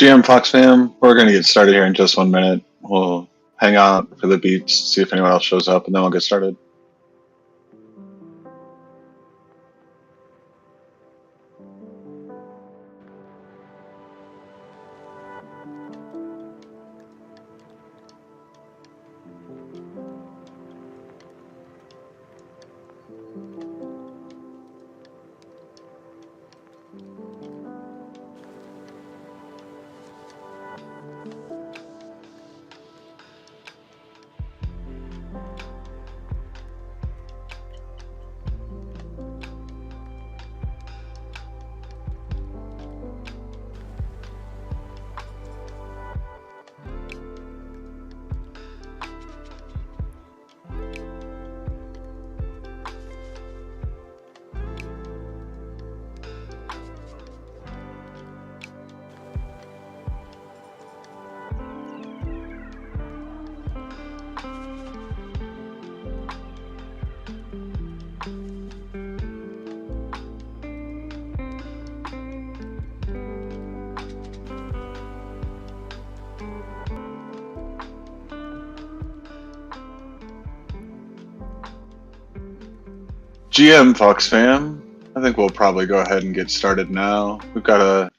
GM Fox fam, we're going to get started here in just 1 minute. We'll hang out for the beats, see if anyone else shows up, and then we'll get started. GM Fox fam, I think we'll probably go ahead and get started now. We've got a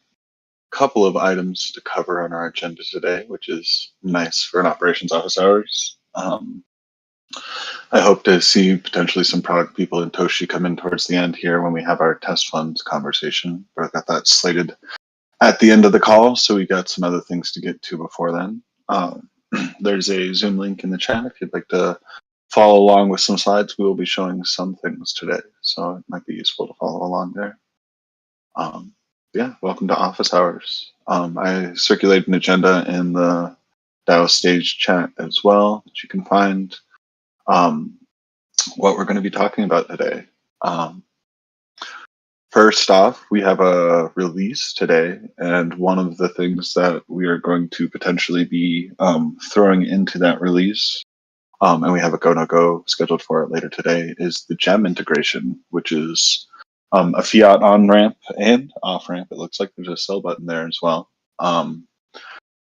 couple of items to cover on our agenda today, which is nice for an operations office hours. I hope to see potentially some product people in Toshi come in towards the end here when we have our test funds conversation. But I've got that slated at the end of the call, so we got some other things to get to before then. There's a Zoom link in the chat if you'd like to follow along with some slides. We will be showing some things today, so it might be useful to follow along there. Yeah, welcome to office hours. I circulated an agenda in the DAO stage chat as well that you can find. What we're going to be talking about today. First off, we have a release today, and one of the things that we are going to potentially be throwing into that release, and we have a go-no-go scheduled for it later today, is the gem integration, which is a fiat on-ramp and off-ramp. It looks like there's a sell button there as well.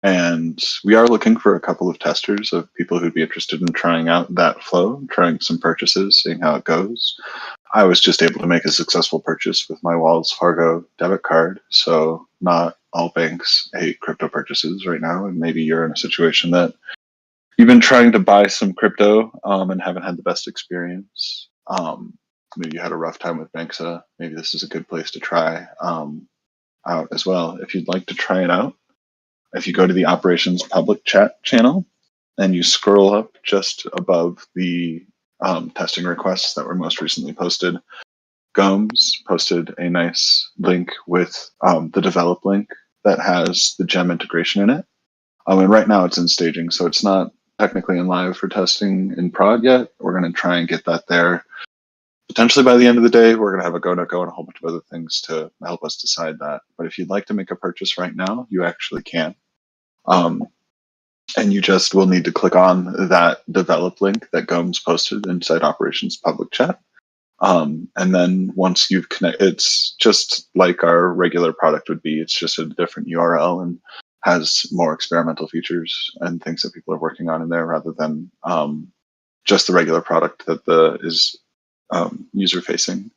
And we are looking for a couple of testers of people who'd be interested in trying out that flow, trying some purchases, seeing how it goes. I was just able to make a successful purchase with my Wells Fargo debit card, so not all banks hate crypto purchases right now, and maybe you're in a situation that you've been trying to buy some crypto and haven't had the best experience. Maybe you had a rough time with Banxa. Maybe this is a good place to try out as well. If you'd like to try it out, if you go to the operations public chat channel and you scroll up just above the testing requests that were most recently posted, Gomes posted a nice link with the develop link that has the gem integration in it. And right now it's in staging, so it's not technically in live for testing in prod yet. We're going to try and get that there. Potentially by the end of the day, we're going to have a go-no-go and a whole bunch of other things to help us decide that. But if you'd like to make a purchase right now, you actually can. And you just will need to click on that develop link that Gomes posted inside operations public chat. And then once you've connected, it's just like our regular product would be. It's just a different URL and has more experimental features and things that people are working on in there rather than just the regular product that is user facing.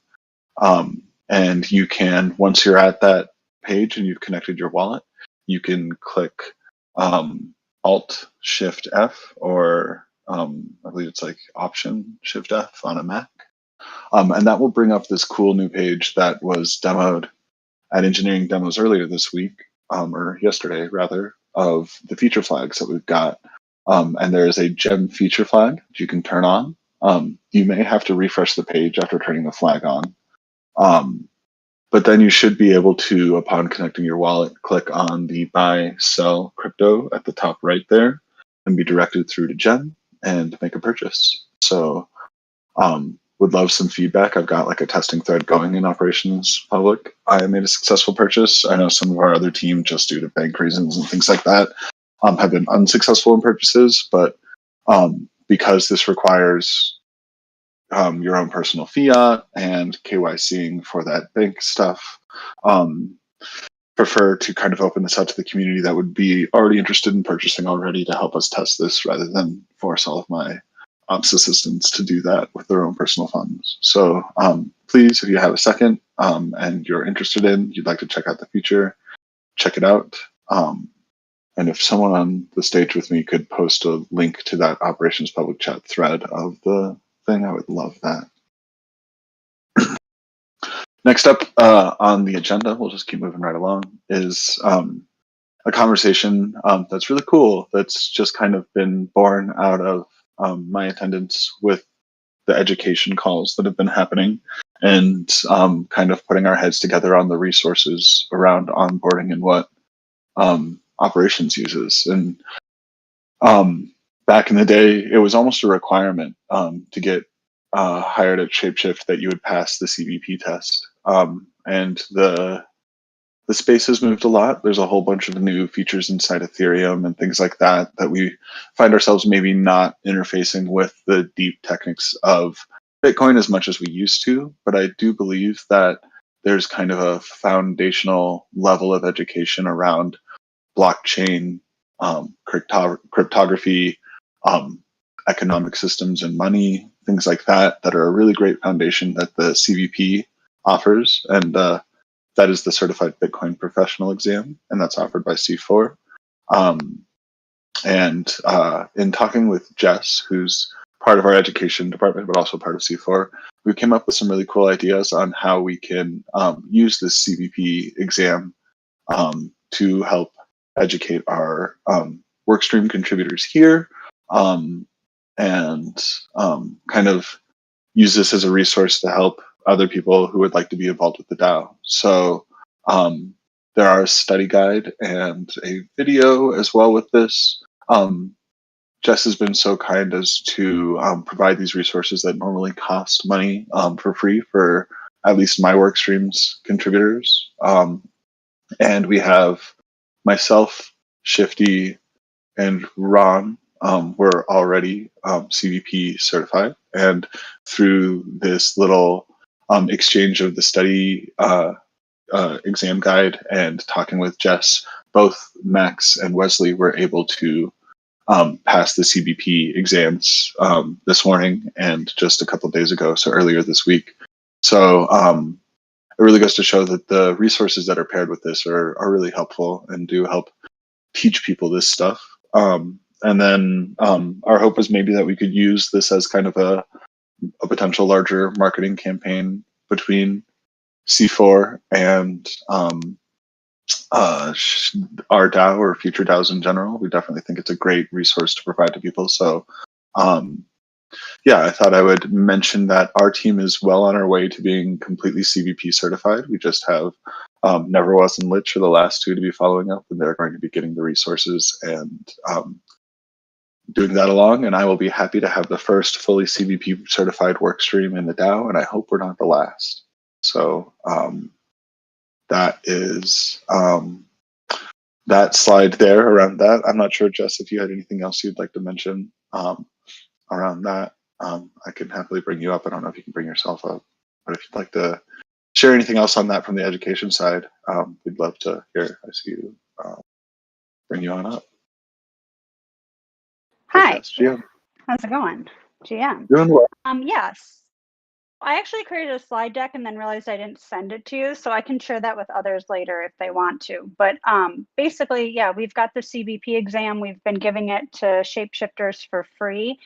And you can, once you're at that page and you've connected your wallet, you can click Alt Shift F, or I believe it's like Option Shift F on a Mac. And that will bring up this cool new page that was demoed at Engineering Demos earlier this week, or yesterday rather, of the feature flags that we've got. And there is a gem feature flag that you can turn on. You may have to refresh the page after turning the flag on. But then you should be able to, upon connecting your wallet, click on the buy, sell crypto at the top right there and be directed through to Gem and make a purchase. So would love some feedback. I've got like a testing thread going in operations public. I made a successful purchase. I know some of our other team, just due to bank reasons and things like that, have been unsuccessful in purchases. But because this requires your own personal fiat and KYCing for that bank stuff, prefer to kind of open this out to the community that would be already interested in purchasing already to help us test this rather than force all of my ops assistants to do that with their own personal funds. So please, if you have a second and you're interested in, you'd like to check out the feature, check it out. And if someone on the stage with me could post a link to that operations public chat thread of the thing, I would love that. Next up on the agenda, we'll just keep moving right along, is a conversation that's really cool, that's just kind of been born out of my attendance with the education calls that have been happening and kind of putting our heads together on the resources around onboarding and what operations uses. And back in the day, it was almost a requirement to get hired at ShapeShift that you would pass the CVP test. And the space has moved a lot. There's a whole bunch of new features inside Ethereum and things like that that we find ourselves maybe not interfacing with the deep techniques of Bitcoin as much as we used to. But I do believe that there's kind of a foundational level of education around blockchain, cryptography, economic systems and money, things like that, that are a really great foundation that the CVP offers. And that is the Certified Bitcoin Professional exam, and that's offered by C4. And in talking with Jess, who's part of our education department, but also part of C4, we came up with some really cool ideas on how we can use this CVP exam to help educate our workstream contributors here and kind of use this as a resource to help other people who would like to be involved with the DAO. So there are a study guide and a video as well with this. Jess has been so kind as to provide these resources that normally cost money for free for at least my work streams contributors. And we have myself, Shifty, and Ron were already CVP certified. And through this little exchange of the study exam guide and talking with Jess, both Max and Wesley were able to pass the CBP exams this morning and just a couple of days ago, so earlier this week. So it really goes to show that the resources that are paired with this are really helpful and do help teach people this stuff. And then our hope was maybe that we could use this as kind of a potential larger marketing campaign between C4 and our DAO or future DAOs in general. We definitely think it's a great resource to provide to people. So yeah, I thought I would mention that our team is well on our way to being completely CVP certified. We just have Never Was and Lich are the last two to be following up, and they're going to be getting the resources and doing that along. And I will be happy to have the first fully CVP certified work stream in the DAO, and I hope we're not the last. So that is that slide there around that. I'm not sure, Jess, if you had anything else you'd like to mention around that. I can happily bring you up. I don't know if you can bring yourself up, but if you'd like to share anything else on that from the education side, we'd love to hear. I see you. Bring you on up. Hi. Yes, GM. How's it going? GM. Doing well. Yes. I actually created a slide deck and then realized I didn't send it to you, so I can share that with others later if they want to. But basically, yeah, we've got the CBP exam. We've been giving it to shapeshifters for free,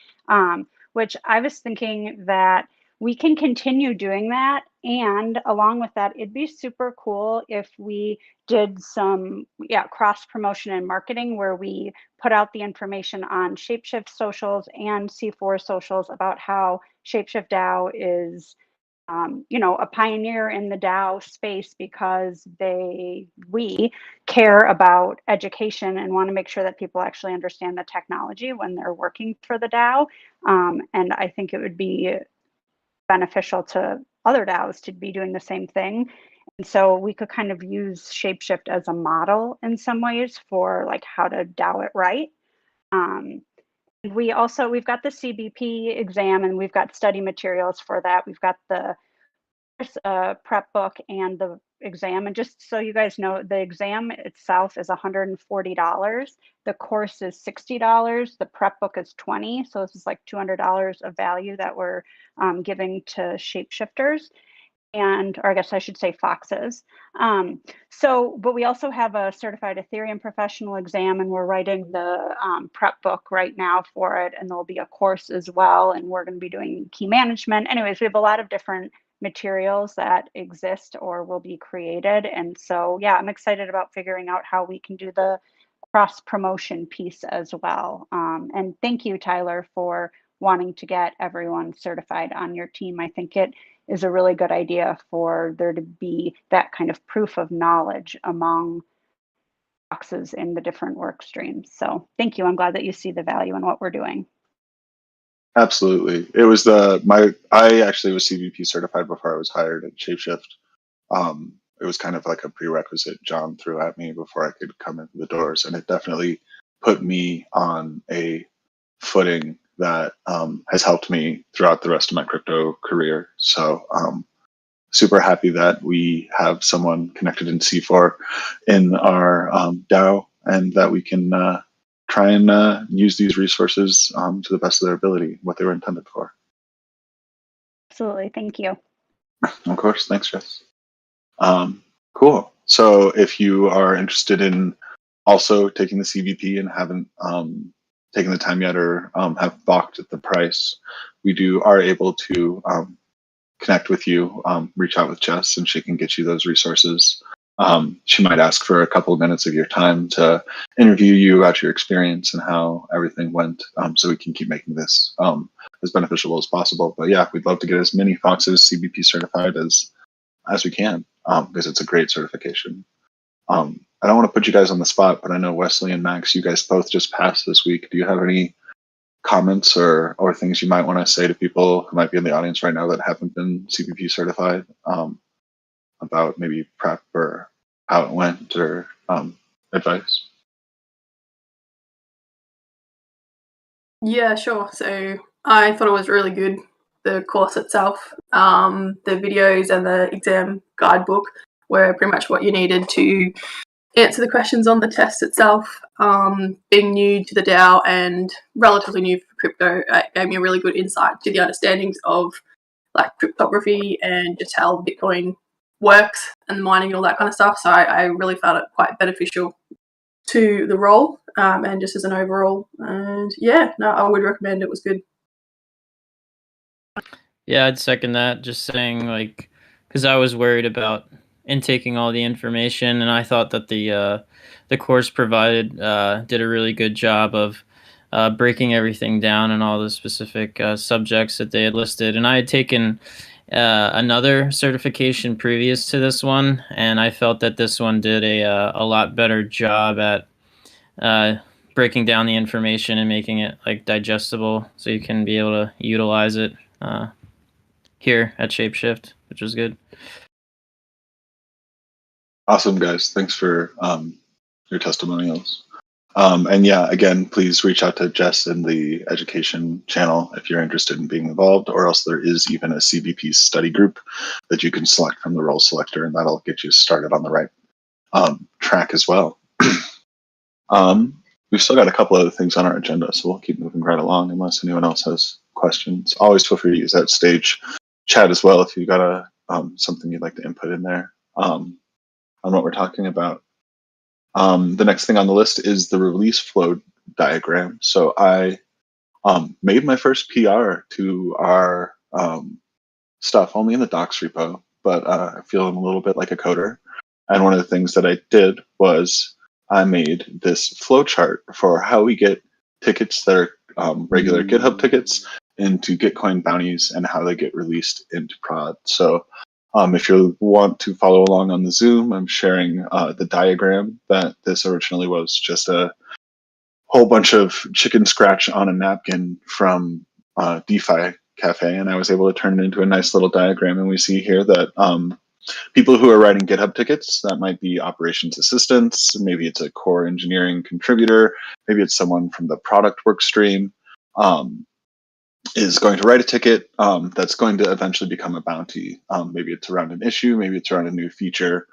which I was thinking that we can continue doing that. And along with that, it'd be super cool if we did some cross promotion and marketing where we put out the information on ShapeShift socials and C4 socials about how ShapeShift DAO is a pioneer in the DAO space because we care about education and want to make sure that people actually understand the technology when they're working for the DAO. And I think it would be beneficial to other DAOs to be doing the same thing. And so we could kind of use ShapeShift as a model in some ways for like how to DAO it right. We've got the CBP exam and we've got study materials for that. We've got the prep book and the exam. And just so you guys know, the exam itself is $140. The course is $60. The prep book is $20. So this is like $200 of value that we're giving to shapeshifters. Or I guess I should say foxes. But we also have a certified Ethereum professional exam, and we're writing the prep book right now for it. And there'll be a course as well. And we're going to be doing key management. Anyways, we have a lot of different materials that exist or will be created. And so, yeah, I'm excited about figuring out how we can do the cross promotion piece as well. And thank you, Tyler, for wanting to get everyone certified on your team. I think it is a really good idea for there to be that kind of proof of knowledge among boxes in the different work streams. So thank you. I'm glad that you see the value in what we're doing. Absolutely. It was I actually was CVP certified before I was hired at ShapeShift. It was kind of like a prerequisite John threw at me before I could come in the doors, and it definitely put me on a footing that has helped me throughout the rest of my crypto career. So super happy that we have someone connected in C4 in our DAO, and that we can try and use these resources to the best of their ability, what they were intended for. Absolutely. Thank you. Of course. Thanks, Jess. Cool. So if you are interested in also taking the CVP and haven't taken the time yet, or have balked at the price, we are able to connect with you, reach out with Jess, and she can get you those resources. She might ask for a couple of minutes of your time to interview you about your experience and how everything went, so we can keep making this as beneficial as possible. But yeah, we'd love to get as many foxes CVP certified as we can, because it's a great certification. I don't want to put you guys on the spot, but I know Wesley and Max, you guys both just passed this week. Do you have any comments or things you might want to say to people who might be in the audience right now that haven't been CVP certified, about maybe prep or how it went, or advice? Yeah, sure. So I thought it was really good, the course itself. The videos and the exam guidebook were pretty much what you needed to answer the questions on the test itself. Being new to the DAO and relatively new for crypto, it gave me a really good insight to the understandings of like cryptography and just how Bitcoin works and mining and all that kind of stuff. So I really found it quite beneficial to the role, and just as an overall. And yeah, no, I would recommend. It was good. Yeah, I'd second that. Just saying, like, because I was worried about intaking all the information, and I thought that the course provided did a really good job of breaking everything down and all the specific subjects that they had listed. And I had taken another certification previous to this one, and I felt that this one did a lot better job at breaking down the information and making it like digestible, so you can be able to utilize it here at ShapeShift, which was good. Awesome, guys. Thanks for your testimonials. And yeah, again, please reach out to Jess in the education channel if you're interested in being involved, or else there is even a CVP study group that you can select from the role selector, and that'll get you started on the right track as well. We've still got a couple other things on our agenda, so we'll keep moving right along unless anyone else has questions. Always feel free to use that stage chat as well if you've got something you'd like to input in there on what we're talking about. The next thing on the list is the release flow diagram. So I made my first PR to our stuff, only in the docs repo, but I feel I'm a little bit like a coder. And one of the things that I did was I made this flow chart for how we get tickets that are regular GitHub tickets into Gitcoin bounties and how they get released into prod. So if you want to follow along on the Zoom, I'm sharing the diagram that this originally was just a whole bunch of chicken scratch on a napkin from DeFi Cafe, and I was able to turn it into a nice little diagram. And we see here that people who are writing GitHub tickets, that might be operations assistants, maybe it's a core engineering contributor, maybe it's someone from the product work stream. is going to write a ticket that's going to eventually become a bounty. Maybe it's around an issue, maybe it's around a new feature.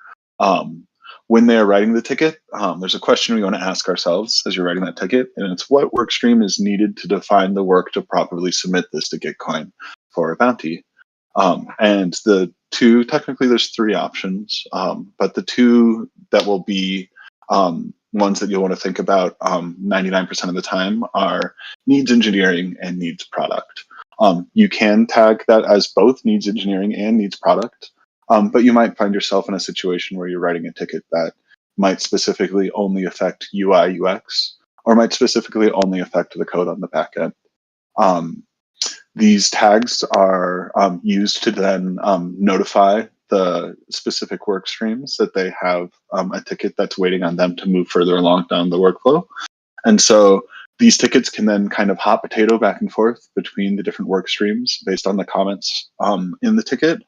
When they are writing the ticket, there's a question we want to ask ourselves as you're writing that ticket, and it's what work stream is needed to define the work to properly submit this to Gitcoin for a bounty. And the two, technically there's three options, but the two that will be ones that you'll want to think about 99% of the time are needs engineering and needs product. You can tag that as both needs engineering and needs product, but you might find yourself in a situation where you're writing a ticket that might specifically only affect UI, UX, or might specifically only affect the code on the back end. These tags are used to then notify the specific work streams that they have a ticket that's waiting on them to move further along down the workflow. And so these tickets can then kind of hot potato back and forth between the different work streams based on the comments in the ticket,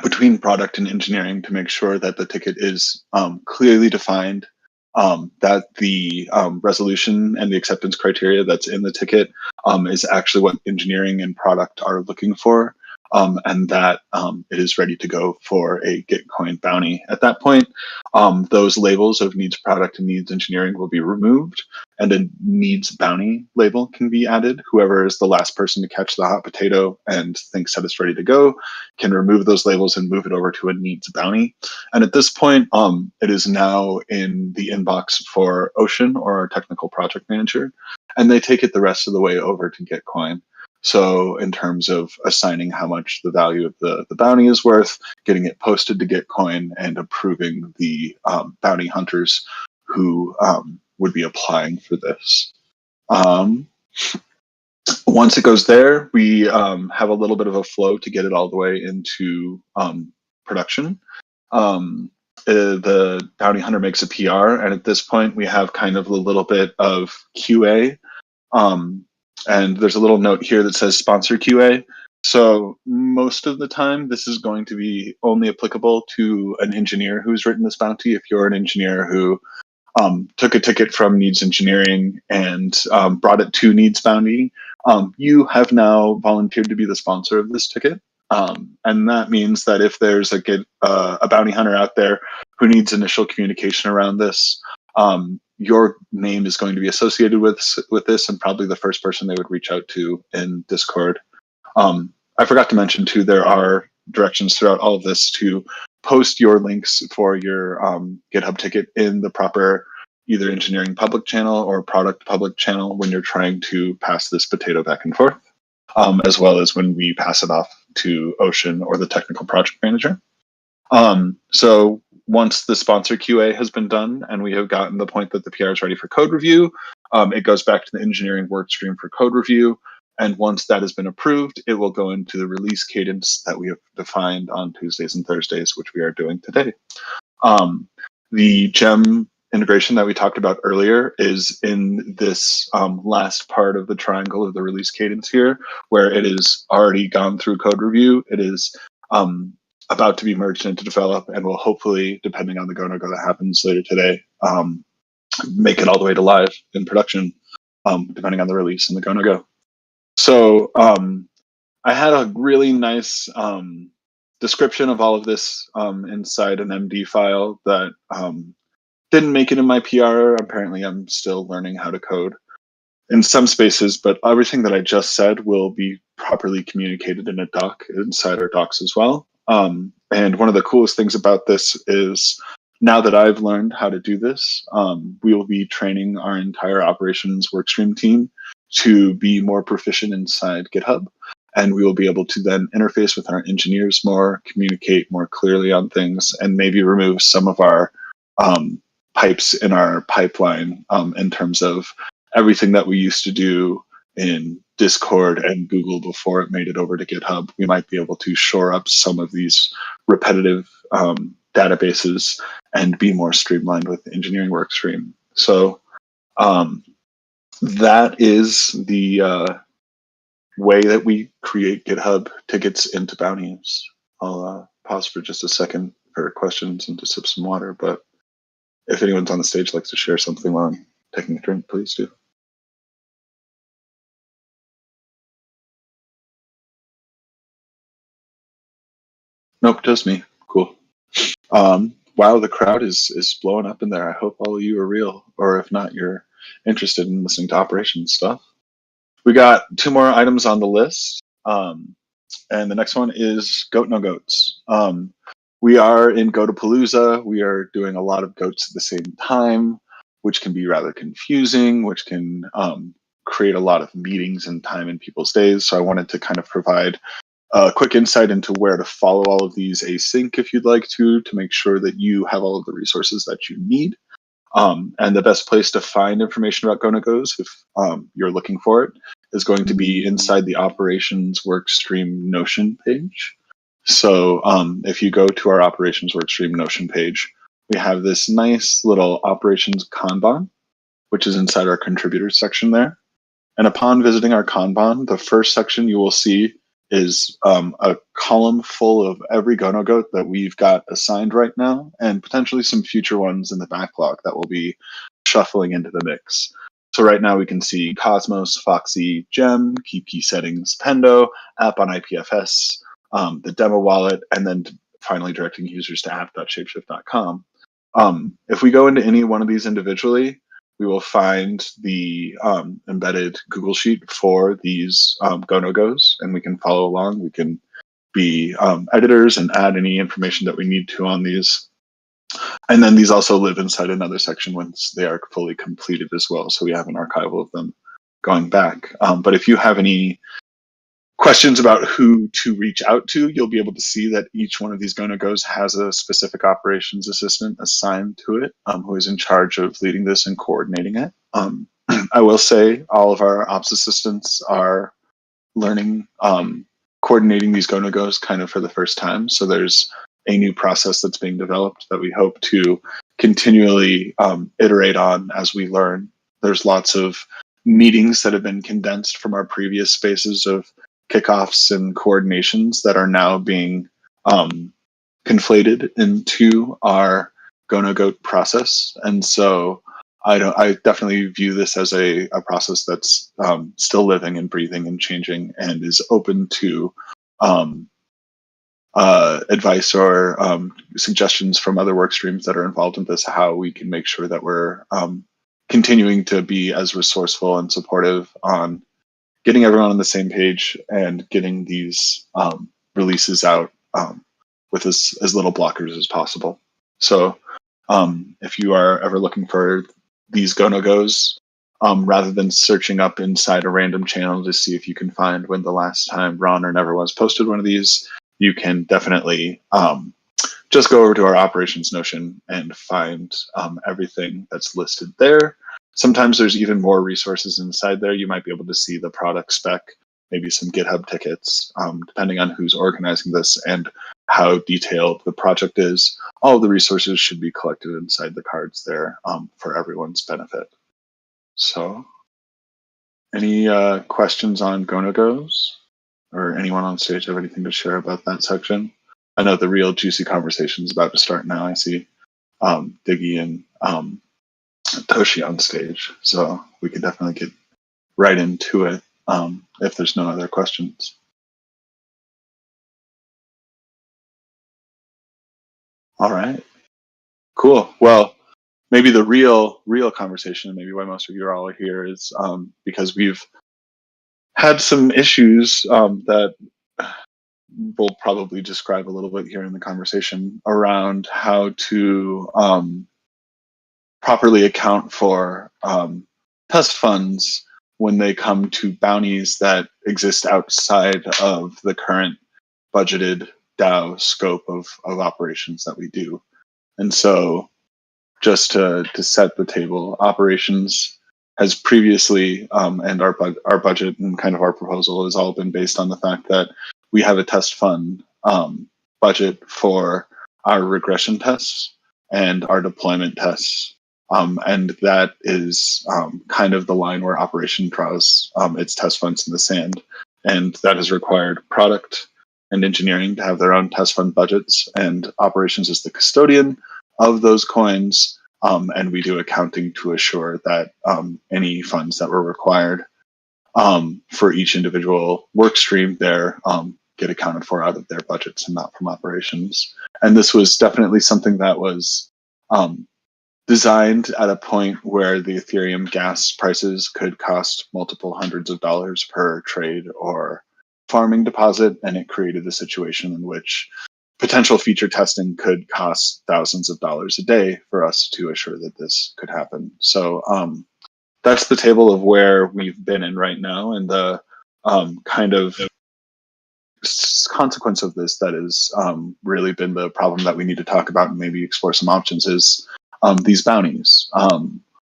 between product and engineering, to make sure that the ticket is clearly defined, that the resolution and the acceptance criteria that's in the ticket is actually what engineering and product are looking for, and that it is ready to go for a Gitcoin bounty. At that point, those labels of needs product and needs engineering will be removed, and a needs bounty label can be added. Whoever is the last person to catch the hot potato and thinks that it's ready to go can remove those labels and move it over to a needs bounty. And at this point, it is now in the inbox for Ocean, or our technical project manager, and they take it the rest of the way over to Gitcoin. So in terms of assigning how much the value of the bounty is worth, getting it posted to Gitcoin, and approving the bounty hunters who would be applying for this. Once it goes there, we have a little bit of a flow to get it all the way into production. The bounty hunter makes a PR, and at this point we have kind of a little bit of QA. And there's a little note here that says sponsor QA. So most of the time, this is going to be only applicable to an engineer who's written this bounty. If you're an engineer who took a ticket from needs engineering and brought it to needs bounty, you have now volunteered to be the sponsor of this ticket. And that means that if there's a bounty hunter out there who needs initial communication around this, your name is going to be associated with this, and probably the first person they would reach out to in Discord. I forgot to mention too, there are directions throughout all of this to post your links for your GitHub ticket in the proper either engineering public channel or product public channel when you're trying to pass this potato back and forth, as well as when we pass it off to Ocean or the technical project manager. So once the sponsor QA has been done and we have gotten the point that the PR is ready for code review, it goes back to the engineering work stream for code review. And once that has been approved, it will go into the release cadence that we have defined on Tuesdays and Thursdays, which we are doing today. The gem integration that we talked about earlier is in this last part of the triangle of the release cadence here, where it is already gone through code review. It is about to be merged into develop, and will hopefully, depending on the go-no-go that happens later today, make it all the way to live in production, depending on the release and the go-no-go. So I had a really nice description of all of this inside an MD file that didn't make it in my PR. Apparently, I'm still learning how to code in some spaces, but everything that I just said will be properly communicated in a doc inside our docs as well. And one of the coolest things about this is, now that I've learned how to do this, we will be training our entire operations workstream team to be more proficient inside GitHub. And we will be able to then interface with our engineers more, communicate more clearly on things, and maybe remove some of our pipes in our pipeline in terms of everything that we used to do in Discord and Google before it made it over to GitHub. We might be able to shore up some of these repetitive databases and be more streamlined with the engineering workstream. So that is the way that we create GitHub tickets into bounties. I'll pause for just a second for questions and to sip some water, but if anyone's on the stage likes to share something while I'm taking a drink, please do. Nope, just me. Cool. Wow, the crowd is blowing up in there. I hope all of you are real, or if not, you're interested in listening to operations stuff. We got 2 more items on the list, and the next one is goat no goats. We are in Goatapalooza. We are doing a lot of goats at the same time, which can be rather confusing, which can create a lot of meetings and time in people's days. So I wanted to kind of provide a quick insight into where to follow all of these async if you'd like to make sure that you have all of the resources that you need. And the best place to find information about GoNoGos, if you're looking for it, is going to be inside the operations workstream Notion page. So if you go to our operations workstream Notion page, we have this nice little operations Kanban, which is inside our contributors section there. And upon visiting our Kanban, the first section you will see is a column full of every GoNoGoat that we've got assigned right now, and potentially some future ones in the backlog that will be shuffling into the mix. So right now we can see Cosmos, Foxy, Gem, key settings, Pendo, app on IPFS, the demo wallet, and then finally directing users to app.shapeshift.com. If we go into any one of these individually, we will find the embedded Google Sheet for these GoNoGos, and we can follow along. We can be editors and add any information that we need to on these. And then these also live inside another section once they are fully completed as well. So we have an archival of them going back. But if you have any questions about who to reach out to, you'll be able to see that each one of these GoNoGos has a specific operations assistant assigned to it, who is in charge of leading this and coordinating it. I will say all of our ops assistants are learning, coordinating these GoNoGos kind of for the first time. So there's a new process that's being developed that we hope to continually iterate on as we learn. There's lots of meetings that have been condensed from our previous spaces of kickoffs and coordinations that are now being conflated into our GoNoGoat process. And so I definitely view this as a process that's still living and breathing and changing and is open to advice or suggestions from other work streams that are involved in this, how we can make sure that we're continuing to be as resourceful and supportive on getting everyone on the same page and getting these releases out with as little blockers as possible. So if you are ever looking for these GoNoGos, rather than searching up inside a random channel to see if you can find when the last time Ron or Never Was posted one of these, you can definitely just go over to our operations Notion and find everything that's listed there. Sometimes there's even more resources inside there. You might be able to see the product spec, maybe some GitHub tickets, depending on who's organizing this and how detailed the project is. All of the resources should be collected inside the cards there for everyone's benefit. So any questions on GoNoGos, or anyone on stage have anything to share about that section? I know the real juicy conversation is about to start now. I see Diggy and Toshi on stage, so we can definitely get right into it if there's no other questions. All right, cool. Well, maybe the real conversation, and maybe why most of you are all here, is because we've had some issues that we'll probably describe a little bit here in the conversation around how to properly account for test funds when they come to bounties that exist outside of the current budgeted DAO scope of operations that we do. And so just to set the table, operations has previously, and our budget and kind of our proposal has all been based on the fact that we have a test fund budget for our regression tests and our deployment tests. And that is kind of the line where operation draws its test funds in the sand. And that has required product and engineering to have their own test fund budgets, and operations is the custodian of those coins. And we do accounting to assure that any funds that were required for each individual work stream there get accounted for out of their budgets and not from operations. And this was definitely something that was designed at a point where the Ethereum gas prices could cost multiple hundreds of dollars per trade or farming deposit, and it created a situation in which potential feature testing could cost thousands of dollars a day for us to assure that this could happen. So that's the table of where we've been in right now, and the kind of consequence of this that has really been the problem that we need to talk about and maybe explore some options is these bounties.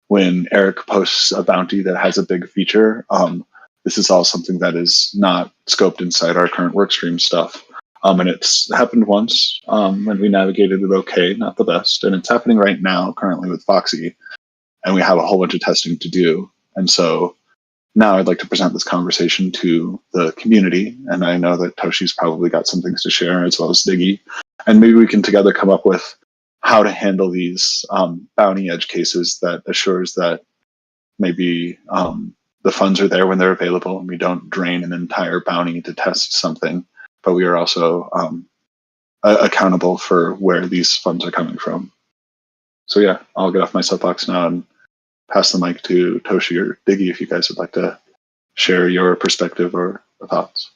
When Eric posts a bounty that has a big feature, this is all something that is not scoped inside our current workstream stuff. And it's happened once, and we navigated it okay, not the best. And it's happening right now, currently with Foxy, and we have a whole bunch of testing to do. And so now I'd like to present this conversation to the community, and I know that Toshi's probably got some things to share, as well as Diggy, and maybe we can together come up with how to handle these bounty edge cases that assures that maybe the funds are there when they're available, and we don't drain an entire bounty to test something, but we are also accountable for where these funds are coming from. So yeah, I'll get off my soapbox now and pass the mic to Toshi or Diggy if you guys would like to share your perspective or thoughts.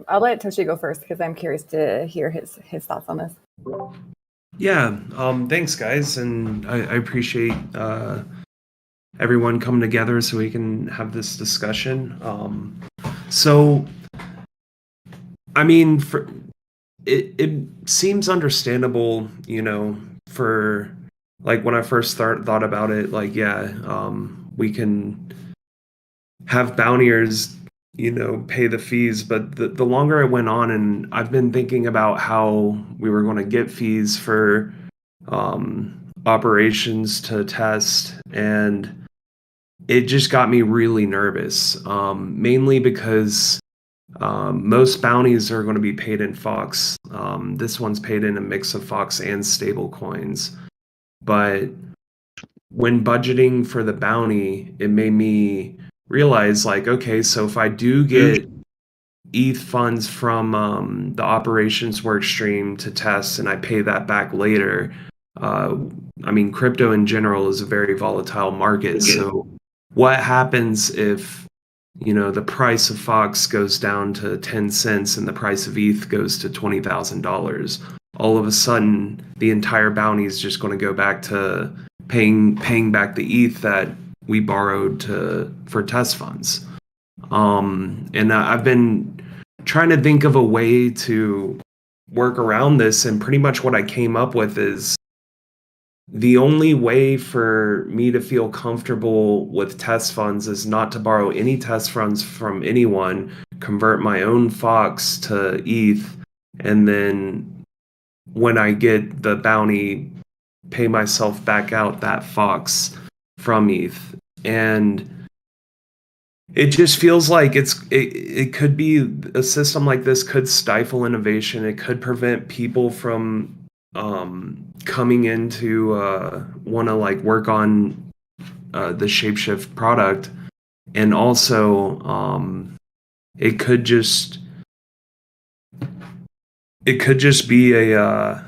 I'll let Toshi go first because I'm curious to hear his thoughts on this. Yeah, thanks guys, and I appreciate everyone coming together so we can have this discussion. So, I mean, it seems understandable, you know, for like when I first thought about it, like, yeah, we can have bountiers, you know, pay the fees. But the longer it went on, and I've been thinking about how we were going to get fees for operations to test, and it just got me really nervous, mainly because most bounties are going to be paid in Fox. This one's paid in a mix of Fox and stable coins. But when budgeting for the bounty, it made me realize, like, okay, so if I do get ETH funds from the operations work stream to test and I pay that back later, I mean, crypto in general is a very volatile market. So what happens if, you know, the price of Fox goes down to 10 cents and the price of ETH goes to $20,000? All of a sudden, the entire bounty is just going to go back to paying back the ETH that we borrowed for test funds. And I've been trying to think of a way to work around this, and pretty much what I came up with is the only way for me to feel comfortable with test funds is not to borrow any test funds from anyone, convert my own Fox to ETH, and then when I get the bounty, pay myself back out that Fox from ETH. And it just feels like it could be a system like this could stifle innovation. It could prevent people from coming in to want to like work on the ShapeShift product. And also it could just be a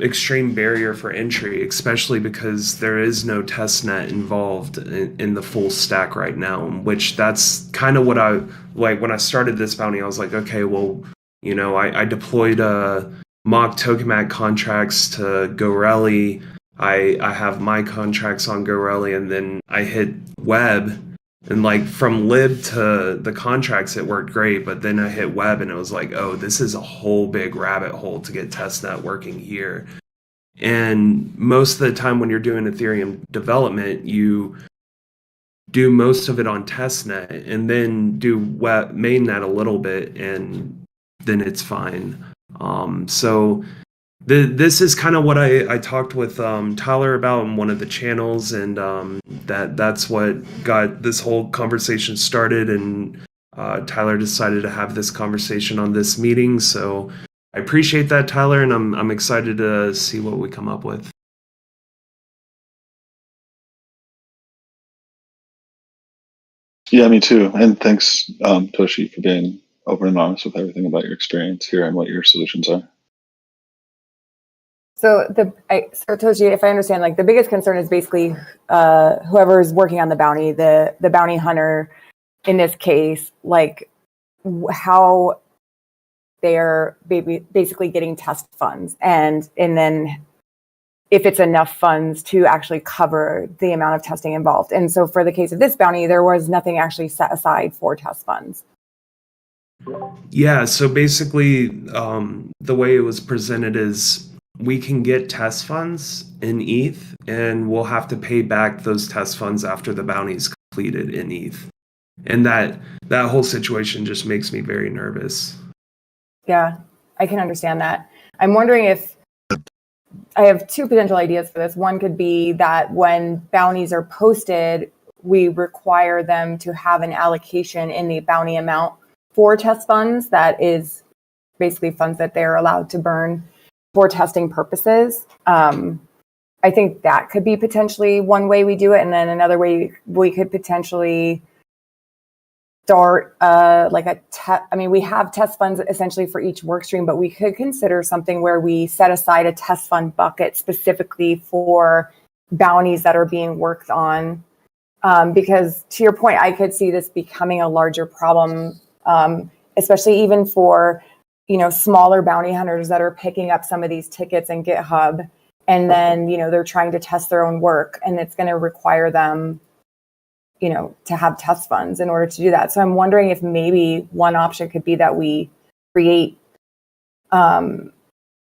extreme barrier for entry, especially because there is no testnet involved in the full stack right now, which that's kind of what I like. When I started this bounty, I was like, okay, well, you know, I deployed mock tokenmat contracts to GoRally. I have my contracts on GoRally, and then I hit web. And like from lib to the contracts, it worked great. But then I hit web and it was like, oh, this is a whole big rabbit hole to get testnet working here. And most of the time when you're doing Ethereum development, you do most of it on testnet and then do web mainnet a little bit, and then it's fine. So this is kind of what I talked with Tyler about in one of the channels, and that's what got this whole conversation started, and Tyler decided to have this conversation on this meeting. So I appreciate that, Tyler, and I'm excited to see what we come up with. Yeah, me too. And thanks, Toshi, for being open and honest with everything about your experience here and what your solutions are. So so Toshi, if I understand, like the biggest concern is basically whoever is working on the bounty, the bounty hunter in this case, like how they're basically getting test funds, and then if it's enough funds to actually cover the amount of testing involved. And so for the case of this bounty, there was nothing actually set aside for test funds. Yeah, so basically, the way it was presented is we can get test funds in ETH, and we'll have to pay back those test funds after the bounty is completed in ETH. And that whole situation just makes me very nervous. Yeah, I can understand that. I'm wondering if I have two potential ideas for this. One could be that when bounties are posted, we require them to have an allocation in the bounty amount for test funds. That is basically funds that they're allowed to burn for testing purposes. I think that could be potentially one way we do it. And then another way we could potentially start we have test funds essentially for each work stream, but we could consider something where we set aside a test fund bucket specifically for bounties that are being worked on. Because to your point, I could see this becoming a larger problem, especially even for, smaller bounty hunters that are picking up some of these tickets in GitHub, and then, they're trying to test their own work, and it's going to require them to have test funds in order to do that. So I'm wondering if maybe one option could be that we create, and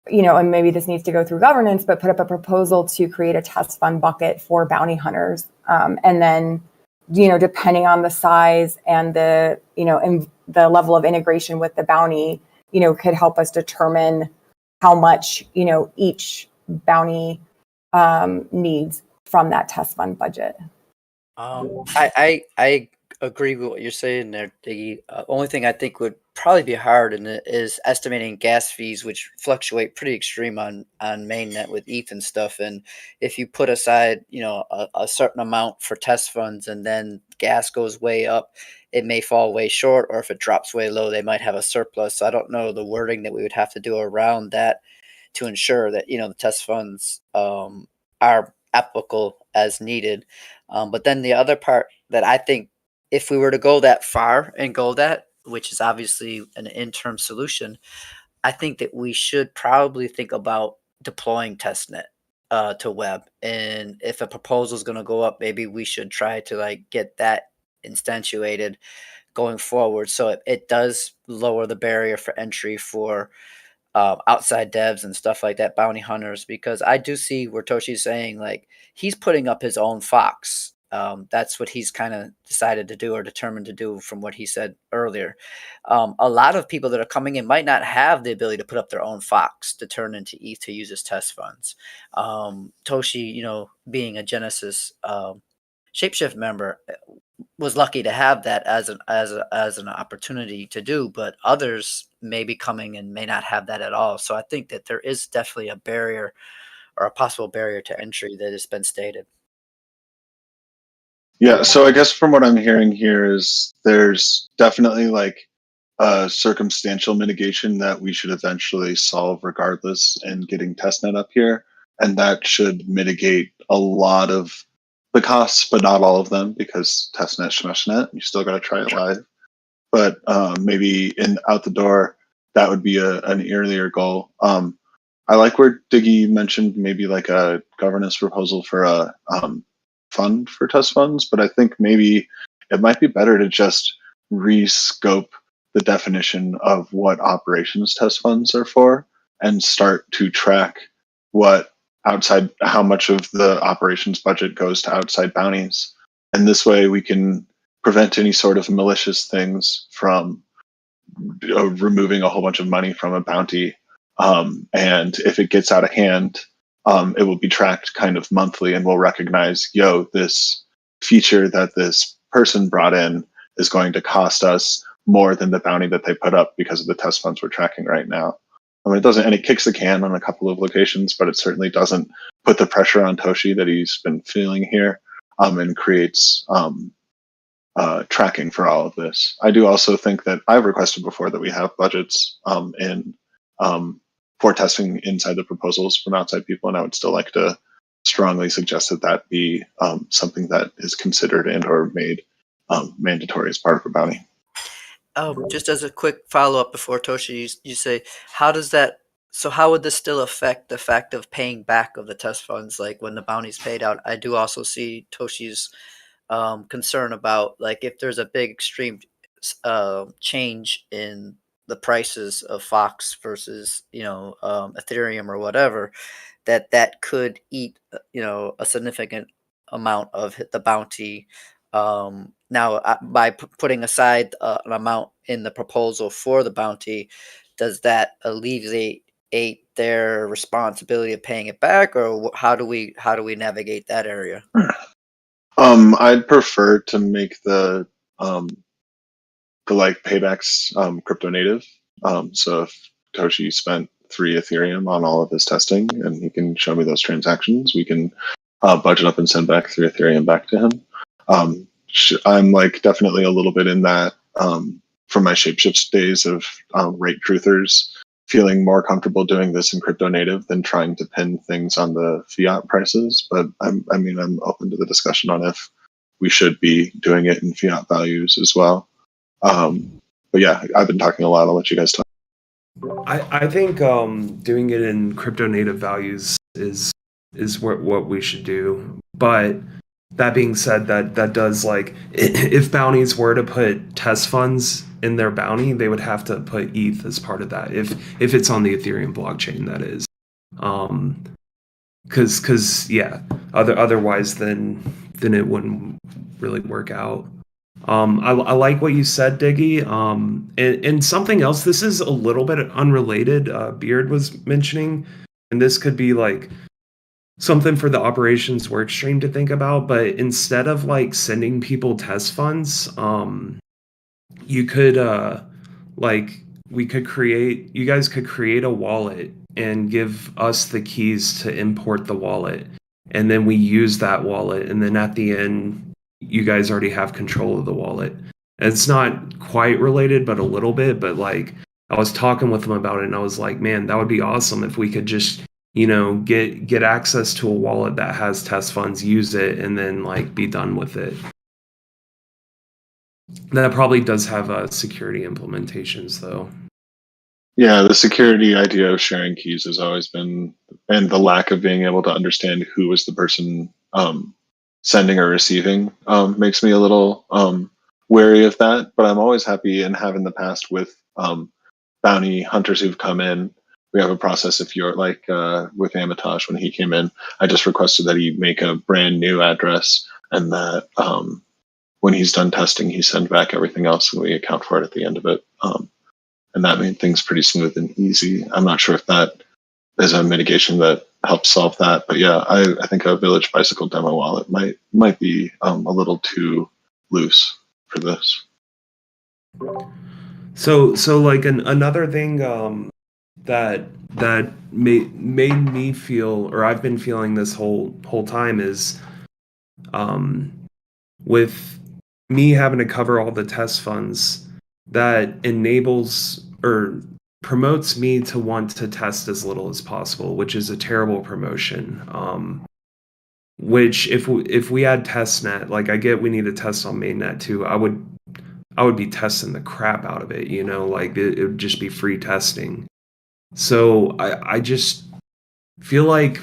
maybe this needs to go through governance, but put up a proposal to create a test fund bucket for bounty hunters. And then, depending on the size and the level of integration with the bounty, could help us determine how much, each bounty needs from that test fund budget. I agree with what you're saying there. The only thing I think would probably be hard in it is estimating gas fees, which fluctuate pretty extreme on mainnet with ETH and stuff. And if you put aside, a certain amount for test funds and then gas goes way up, it may fall way short, or if it drops way low, they might have a surplus. So I don't know the wording that we would have to do around that to ensure that, the test funds are applicable as needed. But then the other part that I think, if we were to go that far and go that, which is obviously an interim solution, I think that we should probably think about deploying testnet to web. And if a proposal is going to go up, maybe we should try to get that instantiated going forward, so it does lower the barrier for entry for outside devs and stuff like that, bounty hunters, because I do see where Toshi's saying he's putting up his own Fox. That's what he's kind of decided to do or determined to do from what he said earlier. A lot of people that are coming in might not have the ability to put up their own Fox to turn into ETH to use as test funds. Toshi, being a Genesis ShapeShift member, was lucky to have that as an opportunity to do, but others may be coming and may not have that at all. So I think that there is definitely a barrier or a possible barrier to entry that has been stated. Yeah, so I guess from what I'm hearing here is there's definitely a circumstantial mitigation that we should eventually solve regardless in getting testnet up here. And that should mitigate a lot of the costs, but not all of them, because testnet, schmeshnet, you still got to try it live. But maybe out the door, that would be an earlier goal. I like where Diggy mentioned maybe a governance proposal for a fund for test funds, but I think maybe it might be better to just rescope the definition of what operations test funds are for and start to track how much of the operations budget goes to outside bounties. And this way we can prevent any sort of malicious things from removing a whole bunch of money from a bounty. And if it gets out of hand, it will be tracked kind of monthly, and we'll recognize, this feature that this person brought in is going to cost us more than the bounty that they put up because of the test funds we're tracking right now. It kicks the can on a couple of locations, but it certainly doesn't put the pressure on Toshi that he's been feeling here, and creates tracking for all of this. I do also think that I've requested before that we have budgets for testing inside the proposals from outside people, and I would still like to strongly suggest that that be something that is considered and or made mandatory as part of a bounty. Just as a quick follow-up before Toshi, you say, how does that, so how would this still affect the fact of paying back of the test funds, like when the bounty's paid out? I do also see Toshi's concern about, like, if there's a big extreme change in the prices of Fox versus, Ethereum or whatever, that could eat, a significant amount of the bounty. Now, by putting aside an amount in the proposal for the bounty, does that alleviate their responsibility of paying it back, or how do we navigate that area? I'd prefer to make the like paybacks crypto native. So if Toshi spent 3 Ethereum on all of his testing and he can show me those transactions, we can budget up and send back 3 Ethereum back to him. I'm like definitely a little bit in that from my ShapeShift days of rate truthers, feeling more comfortable doing this in crypto native than trying to pin things on the fiat prices. But I'm open to the discussion on if we should be doing it in fiat values as well. But yeah, I've been talking a lot. I'll let you guys talk. I think doing it in crypto native values is what we should do. But that being said, that does, like, if bounties were to put test funds in their bounty, they would have to put ETH as part of that. If it's on the Ethereum blockchain, that is. Because yeah, otherwise then it wouldn't really work out. I like what you said, Diggy. And something else, this is a little bit unrelated, Beard was mentioning, and this could be like something for the operations work stream to think about, but instead of like sending people test funds, you could you guys could create a wallet and give us the keys to import the wallet, and then we use that wallet, and then at the end you guys already have control of the wallet. And it's not quite related, but a little bit. But like, I was talking with them about it, and I was like, man, that would be awesome if we could just, get access to a wallet that has test funds, use it, and then like be done with it. That probably does have security implementations, though. Yeah, the security idea of sharing keys has always been, and the lack of being able to understand who was the person sending or receiving makes me a little wary of that. But I'm always happy, and have in the past with bounty hunters who've come in. We have a process. If you're like with Amatosh, when he came in, I just requested that he make a brand new address, and that when he's done testing, he send back everything else, and we account for it at the end of it. And that made things pretty smooth and easy. I'm not sure if that is a mitigation that helps solve that, but yeah, I think a Village Bicycle demo wallet might be a little too loose for this. So like another thing that made me feel, or I've been feeling this whole time, is with me having to cover all the test funds, that enables or promotes me to want to test as little as possible, which is a terrible promotion. Which if we had testnet, like, I get we need to test on mainnet too, I would be testing the crap out of it, like it would just be free testing. So I just feel like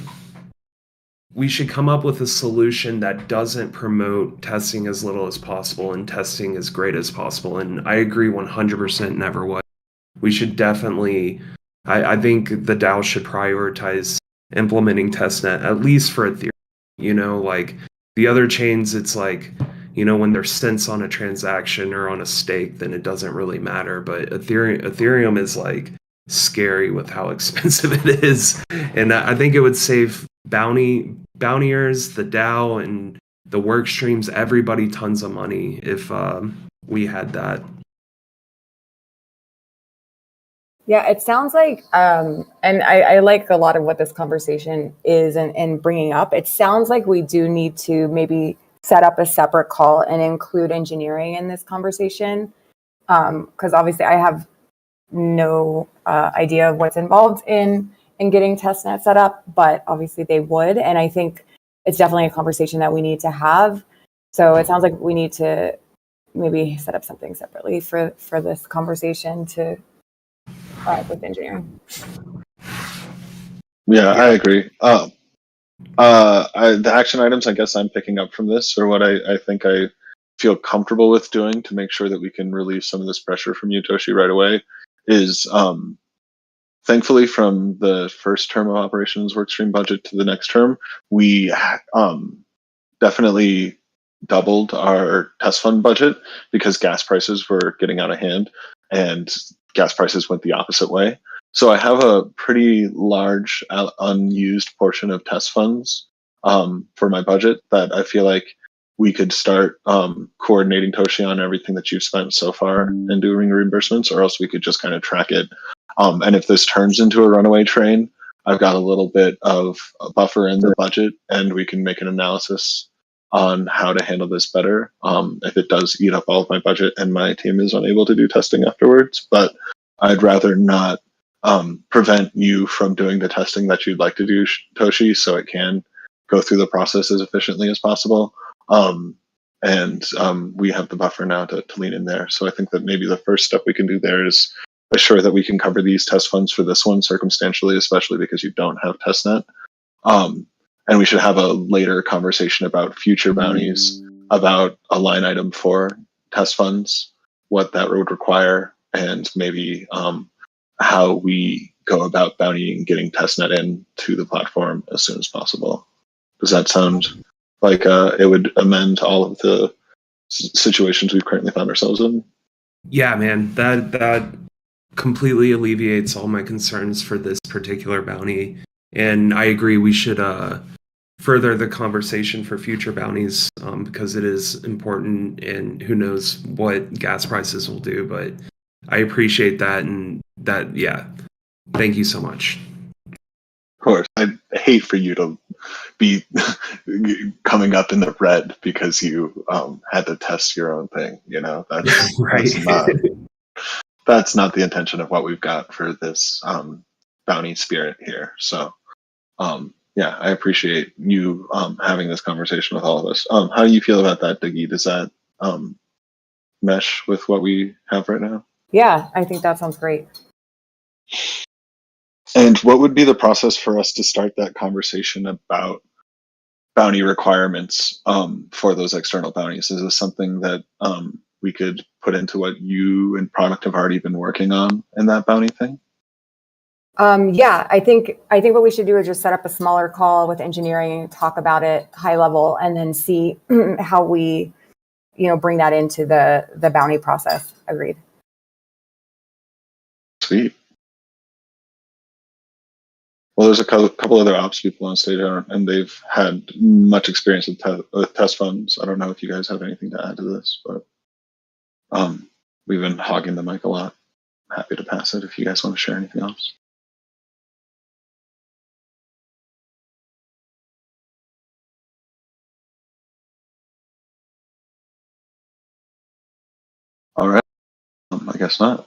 we should come up with a solution that doesn't promote testing as little as possible and testing as great as possible. And I agree 100% never was. We should definitely, I think the DAO should prioritize implementing testnet, at least for Ethereum. Like the other chains, it's like, when there's cents on a transaction or on a stake, then it doesn't really matter. But Ethereum is like scary with how expensive it is. And I think it would save bountiers, the DAO, and the work streams, everybody tons of money if we had that. Yeah, it sounds like, and I like a lot of what this conversation is and bringing up. It sounds like we do need to maybe set up a separate call and include engineering in this conversation. Because obviously I have no idea of what's involved in getting testnet set up, but obviously they would. And I think it's definitely a conversation that we need to have. So it sounds like we need to maybe set up something separately for this conversation to with engineering. Yeah, I agree. The action items, I guess I'm picking up from this, or what I think I feel comfortable with doing to make sure that we can relieve some of this pressure from you, Toshi, right away, is thankfully from the first term of operations workstream budget to the next term, we definitely doubled our test fund budget because gas prices were getting out of hand and gas prices went the opposite way. So I have a pretty large unused portion of test funds for my budget that I feel like we could start coordinating Toshi on everything that you've spent so far and doing reimbursements, or else we could just kind of track it. And if this turns into a runaway train, I've got a little bit of a buffer in the budget and we can make an analysis on how to handle this better if it does eat up all of my budget and my team is unable to do testing afterwards. But I'd rather not prevent you from doing the testing that you'd like to do, Toshi, so it can go through the process as efficiently as possible. And we have the buffer now to lean in there. So I think that maybe the first step we can do there is assure that we can cover these test funds for this one circumstantially, especially because you don't have testnet. And we should have a later conversation about future bounties, about a line item for test funds, what that would require, and maybe how we go about bounty and getting testnet in to the platform as soon as possible. Does that sound like it would amend all of the situations we've currently found ourselves in? Yeah, man, that completely alleviates all my concerns for this particular bounty. And I agree we should further the conversation for future bounties because it is important, and who knows what gas prices will do. But I appreciate that, and that, yeah, thank you so much. Of course, I'd hate for you to be coming up in the red because you had to test your own thing. You know, that's, right. that's not the intention of what we've got for this bounty spirit here. So, yeah, I appreciate you having this conversation with all of us. How do you feel about that, Diggy? Does that mesh with what we have right now? Yeah, I think that sounds great. And what would be the process for us to start that conversation about bounty requirements for those external bounties? Is this something that we could put into what you and product have already been working on in that bounty thing? Yeah, I think what we should do is just set up a smaller call with engineering, talk about it high level, and then see how we, bring that into the bounty process. Agreed. Sweet. Well, there's a couple other ops people on stage, and they've had much experience with test funds. I don't know if you guys have anything to add to this, but we've been hogging the mic a lot. Happy to pass it if you guys want to share anything else. All right. I guess not.